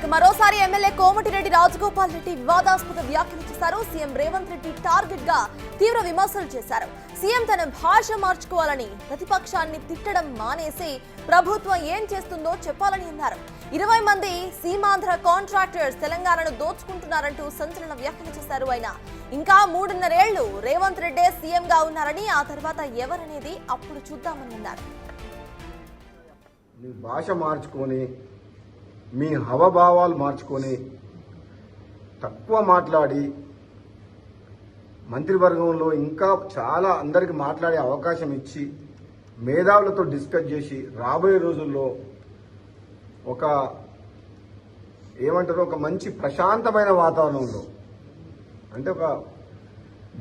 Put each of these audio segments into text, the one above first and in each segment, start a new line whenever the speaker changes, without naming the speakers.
మరోసారి ఎమ్మెల్యే కోమటిరెడ్డి రాజగోపాల్ రెడ్డి వివాదాస్పద వ్యాఖ్యలు చేశారు. సీఎం రేవంత్ రెడ్డి టార్గెట్ గా తీవ్ర విమర్శలు చేశారు. సీఎం తన భాష మార్చుకోవాలని, ప్రతిపక్షాన్ని తిట్టడం మానేసి ప్రభుత్వం ఏం చేస్తుందో చెప్పాలని అన్నారు. 20 మంది సీమాంధ్ర కాంట్రాక్టర్స్ తెలంగాణను దోచుకుంటున్నారంటూ సంచలన వ్యాఖ్యలు చేశారు. ఆయన ఇంకా 3.5 ఏళ్లు రేవంత్ రెడ్డే సీఎం గా ఉన్నారని, ఆ తర్వాత ఎవరనేది అప్పుడు చూద్దామని అన్నారు.
మీ భాష మార్చుకొని, మీ హవభావాలు మార్చుకొని, తక్కువ మాట్లాడి మంత్రివర్గంలో ఇంకా చాలా అందరికి మాట్లాడే అవకాశం ఇచ్చి మేధావులతో డిస్కస్ చేసి రాబోయే రోజుల్లో ఒక ఏమంటారు, ఒక మంచి ప్రశాంతమైన వాతావరణంలో, అంటే ఒక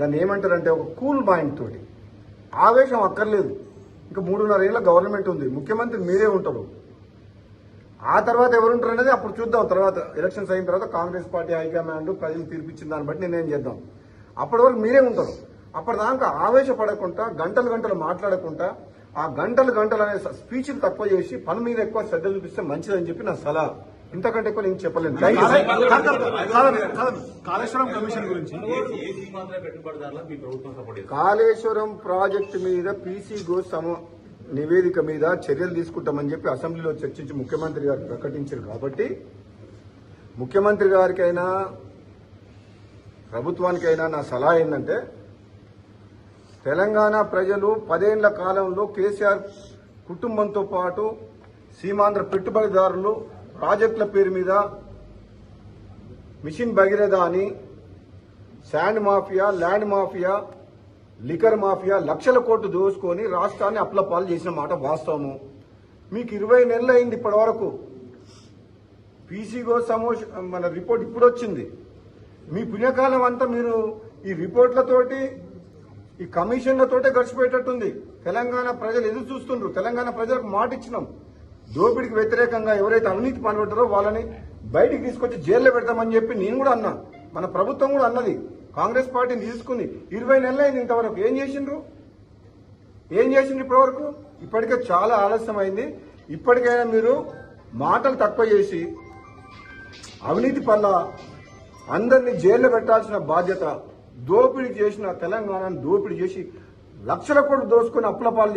దాన్ని ఏమంటారంటే ఒక కూల్ మైండ్ తోటి, ఆవేశం అక్కర్లేదు. ఇంకా 3.5 ఏళ్ళ గవర్నమెంట్ ఉంది, ముఖ్యమంత్రి మీరే ఉంటారు. ఆ తర్వాత ఎవరుంటారు అనేది అప్పుడు చూద్దాం. తర్వాత ఎలక్షన్స్ అయిన తర్వాత కాంగ్రెస్ పార్టీ హైకమాండ్ ప్రజలు తీర్పిచ్చిన దాన్ని బట్టి నిర్ణయం చేద్దాం. అప్పటి వరకు మీరే ఉంటారు. అప్పటిదాకా ఆవేశపడకుండా, గంటలు మాట్లాడకుండా, ఆ గంటలు అనే స్పీచ్లు తక్కువ చేసి పని మీద ఎక్కువ శ్రద్ధ చూపిస్తే మంచిదని చెప్పి నా సలహా. ఇంతకంటే ఎక్కువ నేను చెప్పలేను. కాళేశ్వరం ప్రాజెక్టు మీద పీసీ ఘోష్ నివేదిక మీద చర్యలు తీసుకుంటామని చెప్పి అసెంబ్లీలో చర్చించి ముఖ్యమంత్రి గారు ప్రకటించారు. కాబట్టి ముఖ్యమంత్రి గారికైనా ప్రభుత్వానికైనా నా సలహా ఏంటంటే, తెలంగాణ ప్రజలు 10 ఏళ్ల కాలంలో కేసీఆర్ కుటుంబంతో పాటు సీమాంధ్ర పెట్టుబడిదారులు ప్రాజెక్టుల పేరు మీద మిషన్ భగీరథ అని, sand mafia, land mafia, liquor mafia లక్షల కోట్లు దోసుకొని రాష్ట్రాన్ని అప్లపాలు చేసిన మాట వాస్తవము. మీకు 20 నెలలు అయింది ఇప్పటి వరకు. పీసీగో మన రిపోర్ట్ ఇప్పుడు వచ్చింది. మీ పుణ్యకాలం అంతా మీరు ఈ రిపోర్ట్లతోటి, ఈ కమిషన్లతోటే గడిచిపోయేటట్టుంది. తెలంగాణ ప్రజలు ఎదురు చూస్తుండ్రు. తెలంగాణ ప్రజలకు మాట ఇచ్చినాం, దోపిడికి వ్యతిరేకంగా ఎవరైతే అవినీతి పాల్పడ్డారో వాళ్ళని బయటికి తీసుకొచ్చి జైల్లో పెడతామని చెప్పి నేను కూడా అన్నా, మన ప్రభుత్వం కూడా అన్నది. కాంగ్రెస్ పార్టీని తీసుకుంది. 20 నెలలు అయింది. ఇంతవరకు ఏం చేసిండ్రు ఇప్పటి వరకు? ఇప్పటికే చాలా ఆలస్యం అయింది. ఇప్పటికైనా మీరు మాటలు తక్కువ చేసి అవినీతి పట్ల అందరినీ జైల్లో పెట్టాల్సిన బాధ్యత, దోపిడీ చేసిన తెలంగాణను దోపిడీ చేసి లక్షల కోట్లు దోసుకుని అప్పుల పాలు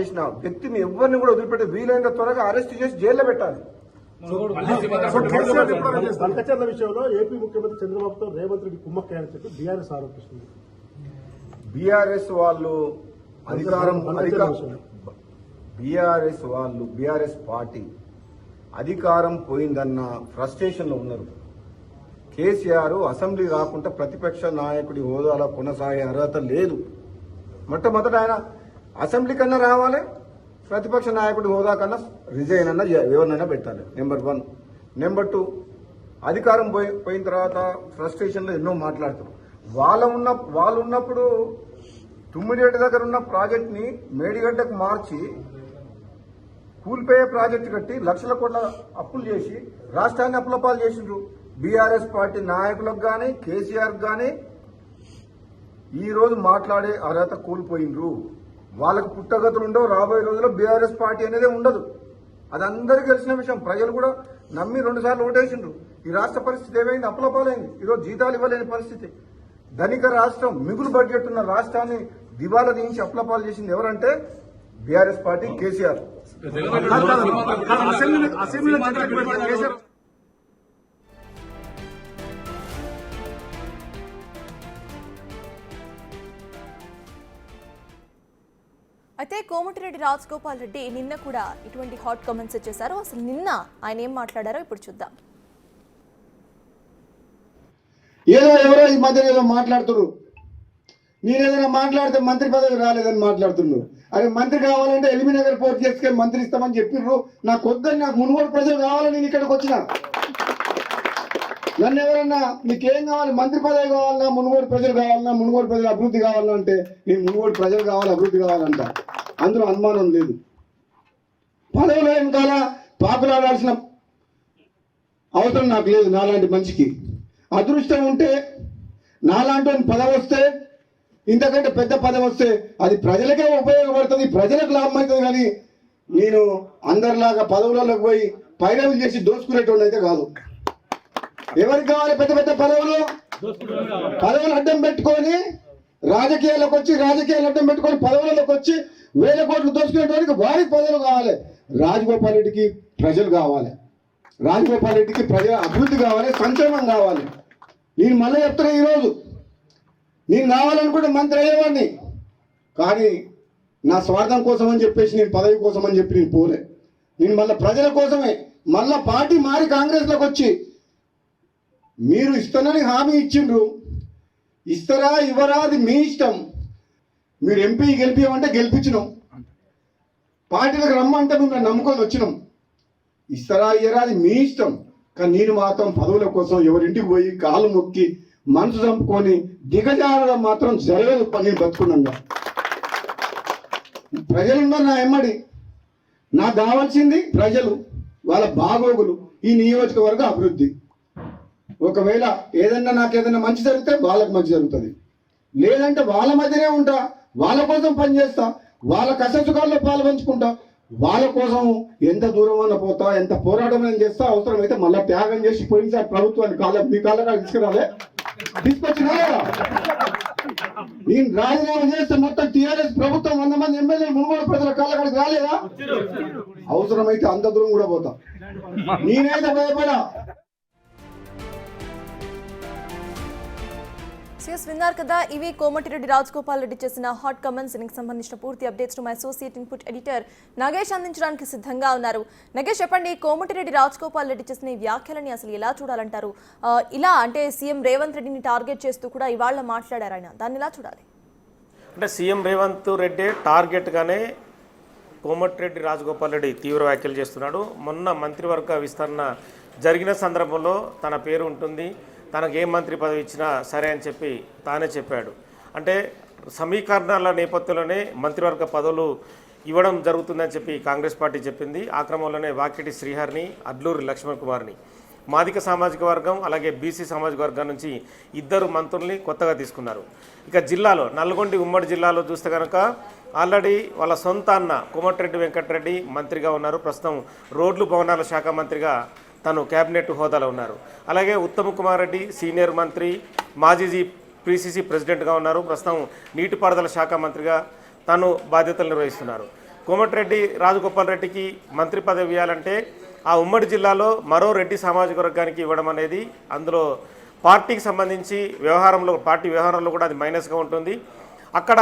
చేసిన వ్యక్తిని ఎవరిని కూడా వదిలిపెట్టి వీలైనంత త్వరగా అరెస్ట్ చేసి జైల్లో పెట్టాలి.
బంకచర్ల విషయంలో ఏపీ ముఖ్యమంత్రి చంద్రబాబుతో రేవంత్ రెడ్డి కుమ్మక్కయ్యని చెప్పి బీఆర్ఎస్ ఆరోపిస్తుంది.
బీఆర్ఎస్ పార్టీ అధికారం పోయిందన్న ఫ్రస్ట్రేషన్ లో ఉన్నారు. కేసీఆర్ అసెంబ్లీ రాకుండా ప్రతిపక్ష నాయకుడి హోదాలో కొనసాగే అర్హత లేదు. మొట్టమొదట ఆయన అసెంబ్లీ కన్నా రావాలి, ప్రతిపక్ష నాయకుడి హోదా కన్నా రిజైన్ అన్న ఎవరినైనా పెట్టాలి. నెంబర్ 1. నెంబర్ 2, అధికారం పోయిన తర్వాత ఫ్రస్ట్రేషన్ లో ఎన్నో మాట్లాడతారు. వాళ్ళు ఉన్నప్పుడు తుమ్మిడిగడ్డ దగ్గర ఉన్న ప్రాజెక్ట్ ని మేడిగడ్డకు మార్చి కూల్పోయే ప్రాజెక్టు కట్టి లక్షల కోట్ల అప్పులు చేసి రాష్ట్రాన్ని అప్పులపాలు చేసిండ్రు. బీఆర్ఎస్ పార్టీ నాయకులకు గాని, కేసీఆర్ గాని ఈ రోజు మాట్లాడే అర్హత కోల్పోయిండ్రు. వాళ్ళకు పుట్టగతులు ఉండవు. రాబోయే రోజుల్లో బీఆర్ఎస్ పార్టీ అనేది ఉండదు. అది అందరికీ తెలిసిన విషయం. ప్రజలు కూడా నమ్మి 2 సార్లు ఓటేసిండ్రు. ఈ రాష్ట్ర పరిస్థితి ఏమైంది? అప్పులపాలైంది. ఈరోజు జీతాలు ఇవ్వలేని పరిస్థితి. ధనిక రాష్ట్రం, మిగులు బడ్జెట్ ఉన్న రాష్ట్రాన్ని దివాలా దించి అప్పులపాలు చేసింది ఎవరంటే బీఆర్ఎస్ పార్టీ, కేసీఆర్.
అయితే కోమటిరెడ్డి రాజగోపాల్ రెడ్డి నిన్న కూడా ఇటువంటి హాట్ కామెంట్స్ చేశారు. అసలు నిన్న ఆయన ఏం మాట్లాడారో ఇప్పుడు చూద్దాం.
ఎవరో ఈ మధ్య ఏదో మాట్లాడుతున్నారు. నేను ఏదైనా మాట్లాడితే మంత్రి పదవి రాలేదని మాట్లాడుతున్నాను. అరే మంత్రి కావాలంటే ఎలిమినగర్ పోర్ట్ చేసుకొని మంత్రి ఇస్తామని చెప్పిర్రు. నాకు వద్దని, నాకు మునుగోడు ప్రజలు కావాలని నేను ఇక్కడికి వచ్చిన. నన్ను ఎవరన్నా నీకేం కావాలి, మంత్రి పదవి కావాలన్నా, మునుగోడు ప్రజలు కావాలన్నా, మునుగోడు ప్రజలు అభివృద్ధి కావాలన్నా అంటే నేను మునుగోడు ప్రజలు కావాలి, అభివృద్ధి కావాలంట. అందులో అనుమానం లేదు. పదవిలో వెనకాల పాకులాడాల్సిన అవసరం నాకు లేదు. నాలాంటి మనిషికి అదృష్టం ఉంటే, నాలాంటి పదవి వస్తే, ఇంతకంటే పెద్ద పదవి వస్తే అది ప్రజలకే ఉపయోగపడుతుంది, ప్రజలకు లాభం అవుతుంది. కానీ నేను అందరిలాగా పదవులలోకి పోయి పైరవులు చేసి దోసుకునేటోడు అయితే కాదు. ఎవరికి కావాలి పెద్ద పెద్ద పదవులు? పదవులు అడ్డం పెట్టుకొని రాజకీయాలకు అడ్డం పెట్టుకొని పదవులకు వచ్చి 1000 కోట్లు దోసుకునేటోడికి వారికి పదవులు కావాలి. రాజగోపాల్ రెడ్డికి ప్రజలు కావాలి. రాజగోపాల్ రెడ్డికి ప్రజల అభివృద్ధి కావాలి, సంక్షేమం కావాలి. నేను మళ్ళీ చెప్తున్నా, ఈరోజు నేను కావాలనుకుంటే మంత్రి అయ్యేవాడిని, కానీ నా స్వార్థం కోసం అని చెప్పేసి నేను పదవి కోసం అని చెప్పి నేను పోలే. నేను మళ్ళీ ప్రజల కోసమే మళ్ళా పార్టీ మారి కాంగ్రెస్లోకి వచ్చి మీరు ఇస్తానని హామీ ఇచ్చిండ్రు, ఇస్తారా ఇవ్వరా అది మీ ఇష్టం. మీరు ఎంపీ గెలిపియమంటే గెలిపించినాం, పార్టీలకు రమ్మంటే మేము నమ్ముకొని వచ్చినాం. ఇస్తారా ఇయ్యరా అది మీ ఇష్టం. కానీ నేను మాత్రం పదవుల కోసం ఎవరింటికి పోయి కాలు మొక్కి మనసు చంపుకొని దిగజారడం మాత్రం జరగదు. నేను బతుకున్నాగా ప్రజలున్నారు నా ఎమ్మడి. నాకు కావాల్సింది ప్రజలు, వాళ్ళ బాగోగులు, ఈ నియోజకవర్గ అభివృద్ధి. ఒకవేళ నాకు ఏదైనా మంచి జరిగితే వాళ్ళకి మంచి జరుగుతుంది, లేదంటే వాళ్ళ మధ్యనే ఉంటా, వాళ్ళ కోసం పనిచేస్తా, వాళ్ళ కష్టసుఖాల్లో పాల్పంచుకుంటా, వాళ్ళ కోసం ఎంత దూరం అన్న పోతా, ఎంత పోరాటం అని చేస్తా, అవసరమైతే మళ్ళీ త్యాగం చేసి పోయినసారి ప్రభుత్వాన్ని మీ కాళ్ళ తీసుకొచ్చినా కదా. నేను రాజీనామా చేస్తే మొత్తం టీఆర్ఎస్ ప్రభుత్వం 100 మంది ఎమ్మెల్యే మునుగోడు ప్రజల కాళ్ళకాడికి రాలేదా? అవసరమైతే అంత దూరం కూడా పోతా. నేనైతే భయపడా.
విన్నారు కదా, ఇవి కోమటిరెడ్డి రాజగోపాల్ రెడ్డి చేసిన హాట్ కమెంట్స్. దీనికి సంబంధించిన పూర్తి updates my associate input editor Nagesh అందించడానికి సిద్ధంగా ఉన్నారు. నగేష్, చెప్పండి, కోమటిరెడ్డి రాజగోపాల్ రెడ్డి చేసిన ఈ వ్యాఖ్యలని అసలు ఎలా చూడాలంటారు? ఇలా అంటే సీఎం రేవంత్ రెడ్డిని టార్గెట్ చేస్తూ కూడా ఇవాళ మాట్లాడారు ఆయన, దాన్ని ఎలా చూడాలి?
అంటే సీఎం రేవంత్ రెడ్డి టార్గెట్గానే కోమటిరెడ్డి రాజగోపాల్ రెడ్డి తీవ్ర వ్యాఖ్యలు చేస్తున్నాడు. మొన్న మంత్రివర్గ విస్తరణ జరిగిన సందర్భంలో తన పేరు ఉంటుంది, తనకు ఏ మంత్రి పదవి ఇచ్చినా సరే అని చెప్పి తానే చెప్పాడు. అంటే సమీకరణాల నేపథ్యంలోనే మంత్రివర్గ పదవులు ఇవ్వడం జరుగుతుందని చెప్పి కాంగ్రెస్ పార్టీ చెప్పింది. ఆ క్రమంలోనే వాకిటి శ్రీహరిని, అడ్లూరి లక్ష్మణ్ కుమార్ని మాదిక సామాజిక వర్గం అలాగే బీసీ సామాజిక వర్గం నుంచి 2 మంత్రుల్ని కొత్తగా తీసుకున్నారు. ఇక జిల్లాలో నల్గొండ ఉమ్మడి జిల్లాలో చూస్తే కనుక ఆల్రెడీ వాళ్ళ సొంత అన్న కోమటిరెడ్డి వెంకటరెడ్డి మంత్రిగా ఉన్నారు. ప్రస్తుతం రోడ్లు భవనాల శాఖ మంత్రిగా తను కేబినెట్ హోదాలో ఉన్నారు. అలాగే ఉత్తమ్ కుమార్ రెడ్డి సీనియర్ మంత్రి, మాజీ పిసిసి ప్రెసిడెంట్గా ఉన్నారు. ప్రస్తుతం నీటిపారుదల శాఖ మంత్రిగా తను బాధ్యతలు నిర్వహిస్తున్నారు. కోమటిరెడ్డి రాజగోపాల్ రెడ్డికి మంత్రి పదవి ఇవ్వాలంటే ఆ ఉమ్మడి జిల్లాలో మరో రెడ్డి సామాజిక వర్గానికి ఇవ్వడం అనేది అందులో పార్టీకి సంబంధించి పార్టీ వ్యవహారంలో కూడా అది మైనస్గా ఉంటుంది. అక్కడ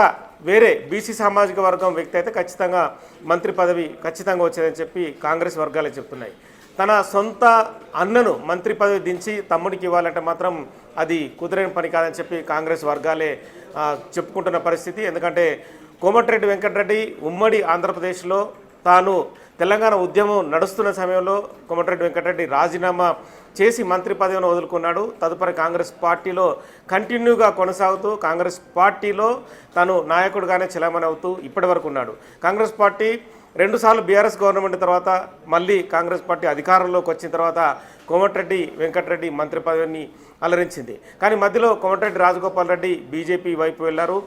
వేరే బీసీ సామాజిక వర్గం వ్యక్తి అయితే ఖచ్చితంగా మంత్రి పదవి ఖచ్చితంగా వచ్చేదని చెప్పి కాంగ్రెస్ వర్గాలే చెప్తున్నాయి. తన సొంత అన్నను మంత్రి పదవి దించి తమ్ముడికి ఇవ్వాలంటే మాత్రం అది కుదిరైన పని కాదని చెప్పి కాంగ్రెస్ వర్గాలే చెప్పుకుంటున్న పరిస్థితి. ఎందుకంటే కోమటిరెడ్డి వెంకటరెడ్డి ఉమ్మడి ఆంధ్రప్రదేశ్లో తాను తెలంగాణ ఉద్యమం నడుస్తున్న సమయంలో కోమటిరెడ్డి వెంకటరెడ్డి రాజీనామా చేసి మంత్రి పదవిని వదులుకున్నాడు. తదుపరి కాంగ్రెస్ పార్టీలో కంటిన్యూగా కొనసాగుతూ కాంగ్రెస్ పార్టీలో తను నాయకుడిగానే చలామణి అవుతూ ఇప్పటి వరకు ఉన్నాడు. కాంగ్రెస్ పార్టీ 2 సార్లు బీఆర్ఎస్ గవర్నమెంట్ తర్వాత మళ్ళీ కాంగ్రెస్ పార్టీ అధికారంలోకి వచ్చిన తర్వాత కోమటిరెడ్డి వెంకటరెడ్డి మంత్రి పదవిని అలరించింది. కానీ మధ్యలో కోమటిరెడ్డి రాజగోపాల్ రెడ్డి బీజేపీ వైపు వెళ్ళారు,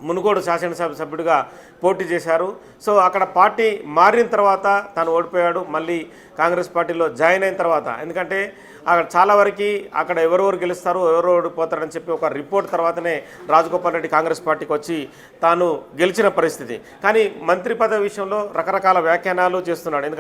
మునుగోడు శాసనసభ సభ్యుడిగా పోటీ చేశారు. సో అక్కడ పార్టీ మారిన తర్వాత తను ఓడిపోయాడు. మళ్ళీ కాంగ్రెస్ పార్టీలో జాయిన్ అయిన తర్వాత, ఎందుకంటే అక్కడ చాలా వరకు అక్కడ ఎవరెవరు గెలుస్తారు ఎవరు ఓడిపోతారని చెప్పి ఒక రిపోర్ట్ తర్వాతనే రాజగోపాల్ రెడ్డి కాంగ్రెస్ పార్టీకి వచ్చి తాను గెలిచిన పరిస్థితి. కానీ మంత్రి పదవి విషయంలో రకరకాల వ్యాఖ్యానాలు చేస్తున్నాడు.